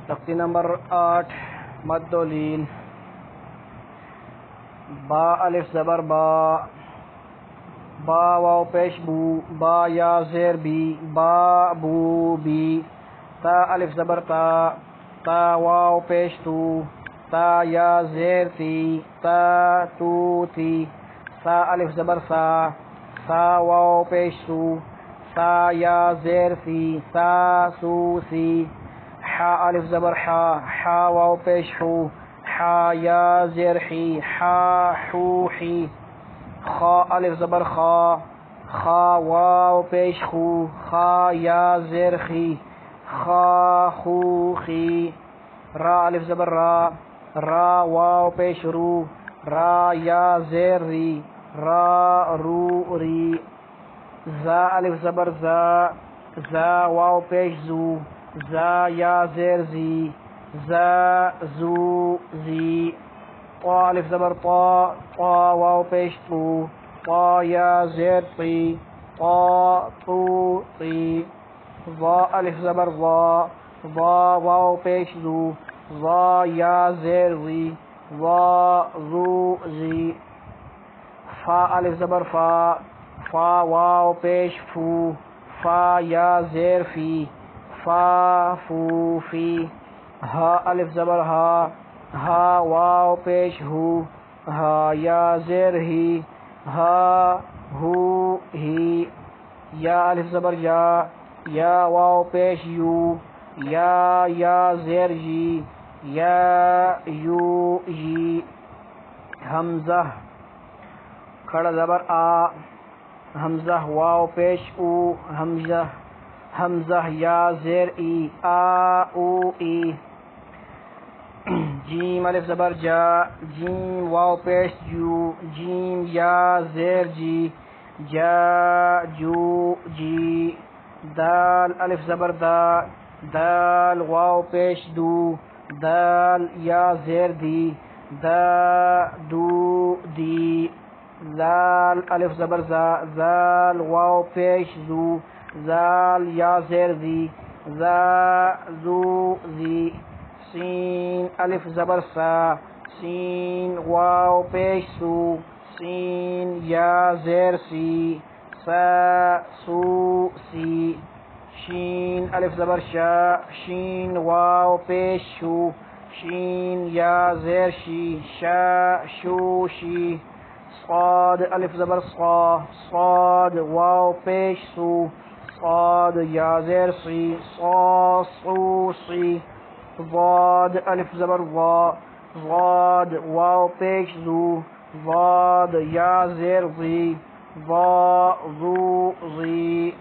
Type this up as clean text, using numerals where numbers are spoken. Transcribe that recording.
تختی نمبر 8 مد و لیل. با الف زبر با، با واو پیش بو، با یا زیر بی، با بو بی. تا الف زبر تا، تا واو پیش تو، تا یا زیر تی، تا تو تی. سا الف زبر سا، سا واو پیش سو، سا یا زیر سی، سا سو سی. حا الف زبر حا، حا واو پیش حو، حا یا زیر حی، حا حو حی. خا الف زبر خا، خا واو پیش خو، خا یا زیر خی، خا خو خی. را الف زبر را، را واو پیش رو، را یا زیر ری، را رو ری. زا الف زبر زا، زا واو پیش زو، زا یا زیر زی، زا زو زی. طا الف زبر طا، طا واو پیش طو، طا یا زیر طی، طا طو طی. ظا الف زبر ظا، ظا واو پیش ذو، ظا یا زیر ذی، ظا ذو ذی. فا الف زبر فا، فا واو پیش فو، فا یا زیر فی، فا فو فی. ہا الف زبر ہا، ہا واو پیش ہو، ہا یا زیر ہی، ہا ہو ہی. یا الف زبر یا، یا واو پیش یو، یا زیر جی، یا یو جی. حمزہ کھڑا زبر آ، حمزہ واو پیش او، حمزہ حمزہ یا زیر ای، آ او ای. جیم الف زبر جا، جیم واو پیش جو، جیم یا زیر جی، جا جو جی. دال الف زبر دا، دال واو پیش دو، دال یا زیر دی، دا دو دی. زال الف زبر زا، زال واو پیش زو، زال یا زیر زی، زا زو زی. سین الف زبر سا، سین واو پیش سو، سین یا زیر سی، سا سو سی. شین الف زبر شا، شین واو پیش شو، شین یا زیر شی، شا شو شی. صاد الف زبر صا، صاد واو پیش سو، صاد یا زیر سی، صا سو سی. ضاد الف زبر ضا، ضاد واو پیش ذو، ضاد یا زیر ضی، ضا ذو ضی.